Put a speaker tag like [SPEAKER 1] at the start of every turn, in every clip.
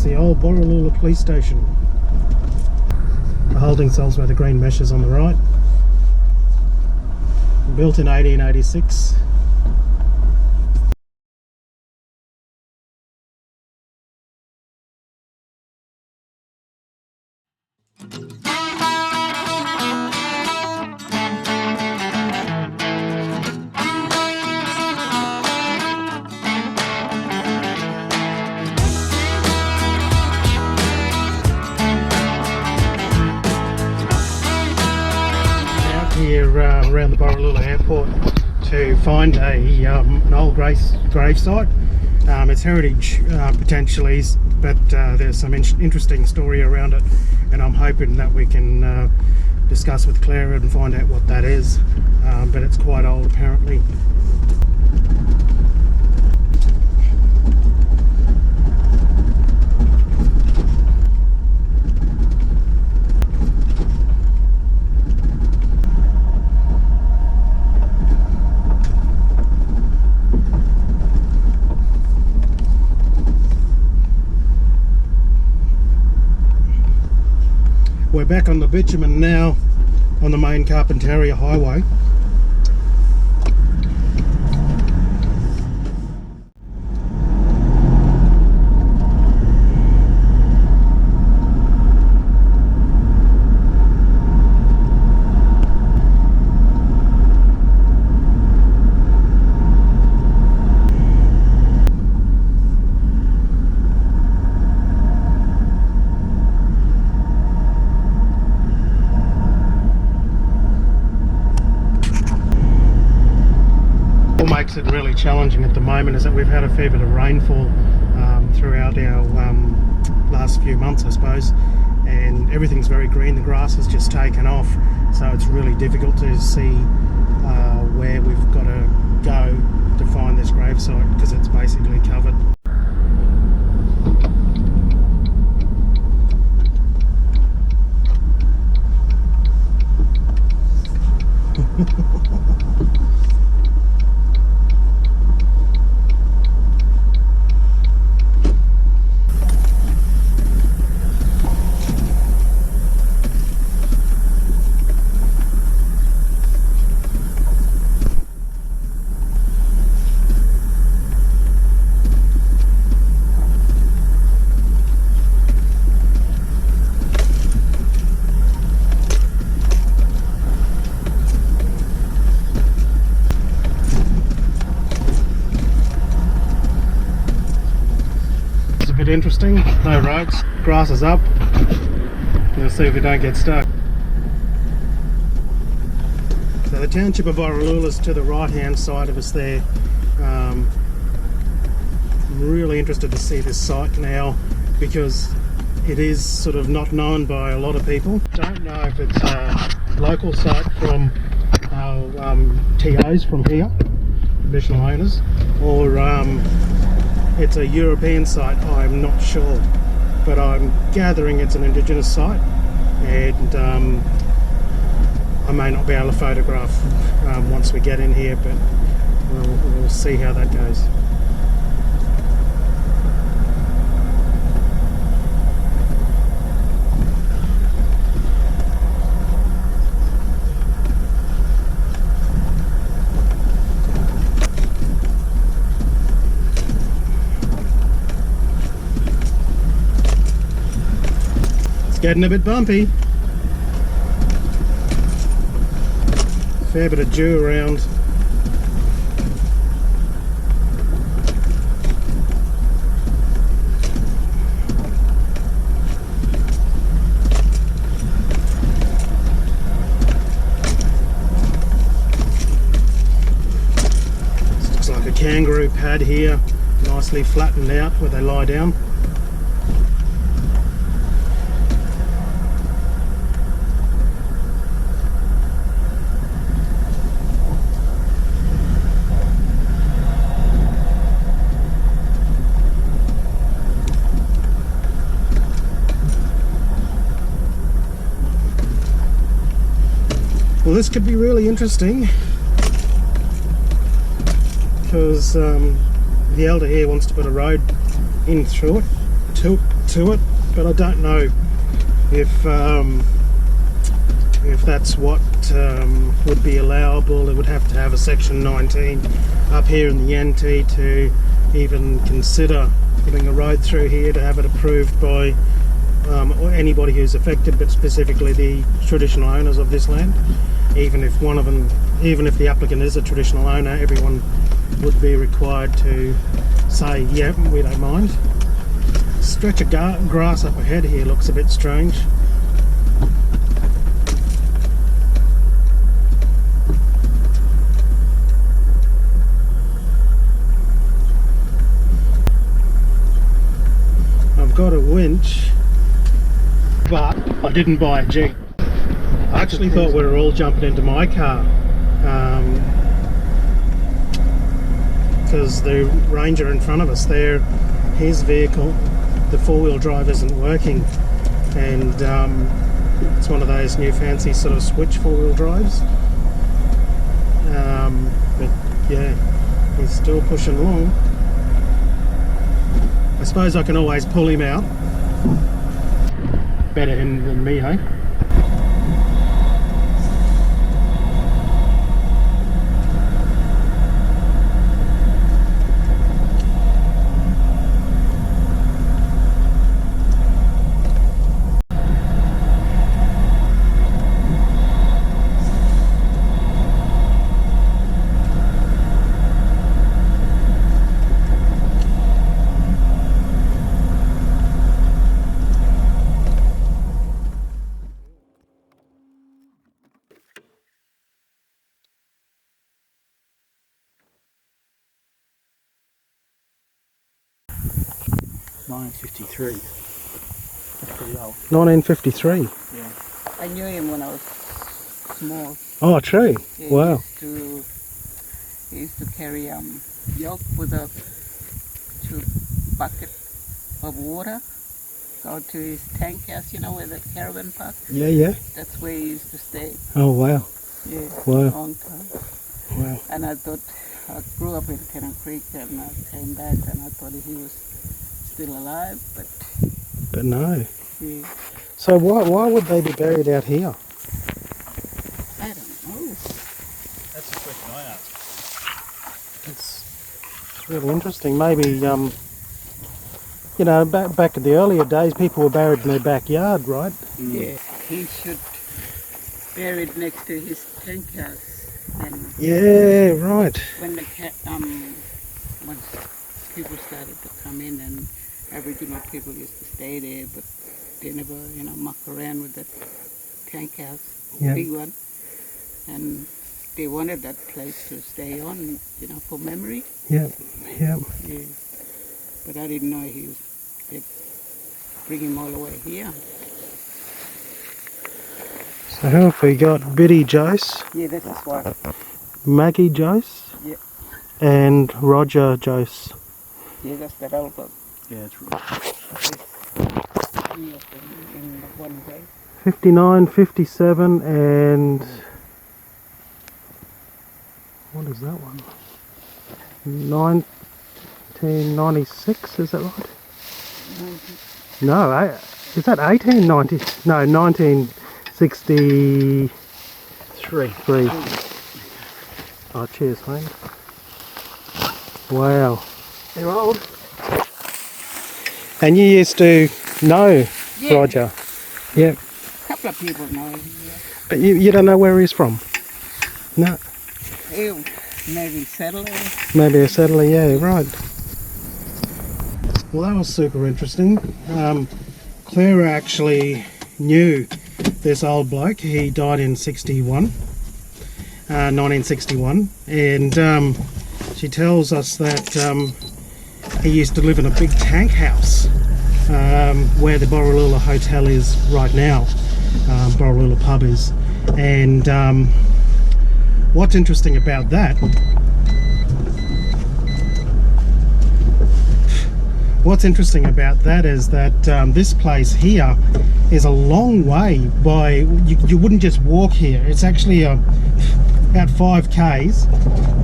[SPEAKER 1] the old Borroloola police station. The holding cells where the green mesh is on the right. Built in 1886. Here around the Borroloola airport to find an old gravesite. It's heritage potentially, but there's some interesting story around it, and I'm hoping that we can discuss with Claire and find out what that is, but it's quite old apparently. We're back on the bitumen now on the main Carpinteria highway. What makes it really challenging at the moment is that we've had a fair bit of rainfall throughout our last few months, I suppose, and everything's very green. The grass has just taken off, so it's really difficult to see where we've got to go to find this gravesite because it's basically covered. Interesting, no roads, grass is up. We'll see if we don't get stuck. So the township of Borroloola is to the right hand side of us there. I'm really interested to see this site now because it is sort of not known by a lot of people. Don't know if it's a local site from our TOs from here, traditional owners, or it's a European site. I'm not sure, but I'm gathering it's an indigenous site, and I may not be able to photograph once we get in here, but we'll see how that goes. Getting a bit bumpy. Fair bit of dew around. This looks like a kangaroo pad here, nicely flattened out where they lie down. Well, this could be really interesting because the elder here wants to put a road in through it, to it, but I don't know if that's what would be allowable. It would have to have a section 19 up here in the NT to even consider putting a road through here to have it approved by or anybody who's affected, but specifically the traditional owners of this land. Even if the applicant is a traditional owner, everyone would be required to say, yeah, we don't mind. Stretch of grass up ahead here looks a bit strange. I've got a winch, but I didn't buy a jig. I actually thought we were all jumping into my car because the Ranger in front of us there, his vehicle, the four-wheel drive isn't working, and it's one of those new fancy sort of switch four-wheel drives. But yeah, he's still pushing along. I suppose I can always pull him out. Better him than me, hey?
[SPEAKER 2] (1953). That's pretty old.
[SPEAKER 1] 1953.
[SPEAKER 2] Yeah.
[SPEAKER 3] I knew him when I was small.
[SPEAKER 1] Oh, true.
[SPEAKER 3] He
[SPEAKER 1] Wow.
[SPEAKER 3] He used to carry yoke with a bucket of water, go to his tank house, you know, where the caravan park.
[SPEAKER 1] Yeah, yeah.
[SPEAKER 3] That's where he used to stay.
[SPEAKER 1] Oh, wow.
[SPEAKER 3] Yeah,
[SPEAKER 1] Wow.
[SPEAKER 3] long time.
[SPEAKER 1] Wow.
[SPEAKER 3] And I thought, I grew up in Tennant Creek, and I came back and I thought he was still alive,
[SPEAKER 1] But no.
[SPEAKER 3] yeah,
[SPEAKER 1] So why would they be buried out here?
[SPEAKER 3] I don't know.
[SPEAKER 2] That's the question I asked.
[SPEAKER 1] It's really interesting. Maybe, you know, back in the earlier days, people were buried in their backyard, right?
[SPEAKER 3] Yeah, he should buried next to his tank house. And
[SPEAKER 1] Yeah, right.
[SPEAKER 3] when once people started to come in, and Aboriginal people used to stay there, but they never, you know, muck around with that tank house,
[SPEAKER 1] Yeah.
[SPEAKER 3] big one, and they wanted that place to stay on, you know, for memory.
[SPEAKER 1] Yeah, yeah.
[SPEAKER 3] Yeah. But I didn't know they'd bring him all the way here.
[SPEAKER 1] So who have we got? Biddy Jose,
[SPEAKER 3] Yeah, that's his wife.
[SPEAKER 1] Maggie Jose,
[SPEAKER 3] Yeah.
[SPEAKER 1] and Roger Jose.
[SPEAKER 3] Yeah, that's that old one.
[SPEAKER 2] Yeah, it's right.
[SPEAKER 3] Three of them in one day.
[SPEAKER 1] 59, 57, and what is that one? 1996, is that right?
[SPEAKER 3] 90.
[SPEAKER 1] No, is that 1890? No, 1963. Oh, cheers, mate. Wow.
[SPEAKER 2] They're old.
[SPEAKER 1] And you used to know
[SPEAKER 3] Yeah.
[SPEAKER 1] Roger? Yeah.
[SPEAKER 3] A couple of people know him. Yeah.
[SPEAKER 1] But you don't know where he's from? No.
[SPEAKER 3] Ew, maybe settler.
[SPEAKER 1] Maybe a settler, yeah, right. Well, that was super interesting. Claire actually knew this old bloke. He died in 1961, and she tells us that he used to live in a big tank house where the Borroloola Hotel is right now. Borroloola pub is. And what's interesting about that is that this place here is a long way by, you wouldn't just walk here. It's actually about 5 k's,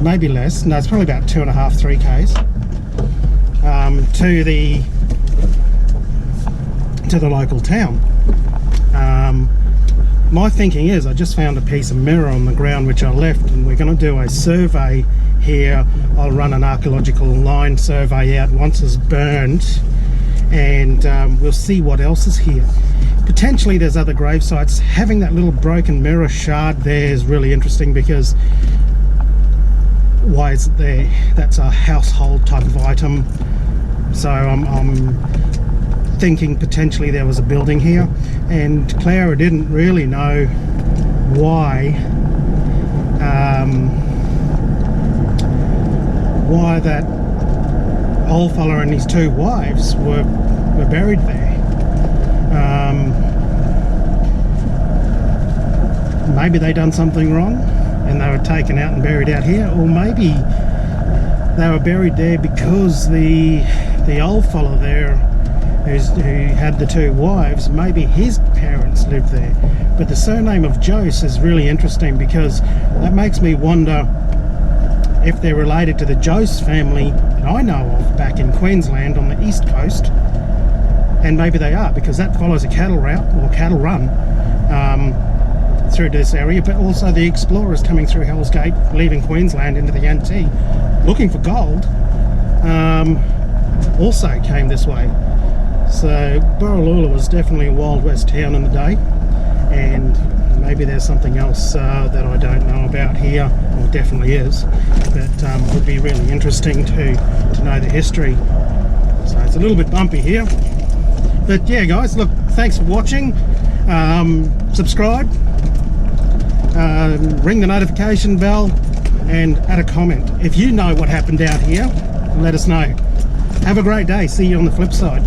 [SPEAKER 1] maybe less. No, it's probably about 2.5, 3 k's to the to the local town. My thinking is, I just found a piece of mirror on the ground which I left, and we're going to do a survey here. I'll run an archaeological line survey out once it's burned, and we'll see what else is here. Potentially there's other grave sites. Having that little broken mirror shard there is really interesting, because why is it there? That's a household type of item. So I'm thinking potentially there was a building here, and Clara didn't really know why that old fella and his two wives were buried there. Maybe they done something wrong and they were taken out and buried out here, or maybe they were buried there because the old fella there who had the two wives, maybe his parents lived there. But the surname of Jose is really interesting, because that makes me wonder if they're related to the Jose family that I know of back in Queensland on the east coast. And maybe they are, because that follows a cattle route or cattle run through this area. But also the explorers coming through Hell's Gate, leaving Queensland into the NT looking for gold, also came this way. So Borroloola was definitely a Wild West town in the day, and maybe there's something else that I don't know about here, or definitely is, that would be really interesting to know the history. So it's a little bit bumpy here, but yeah guys, look, thanks for watching. Subscribe, ring the notification bell, and add a comment. If you know what happened out here, let us know. Have a great day. See you on the flip side.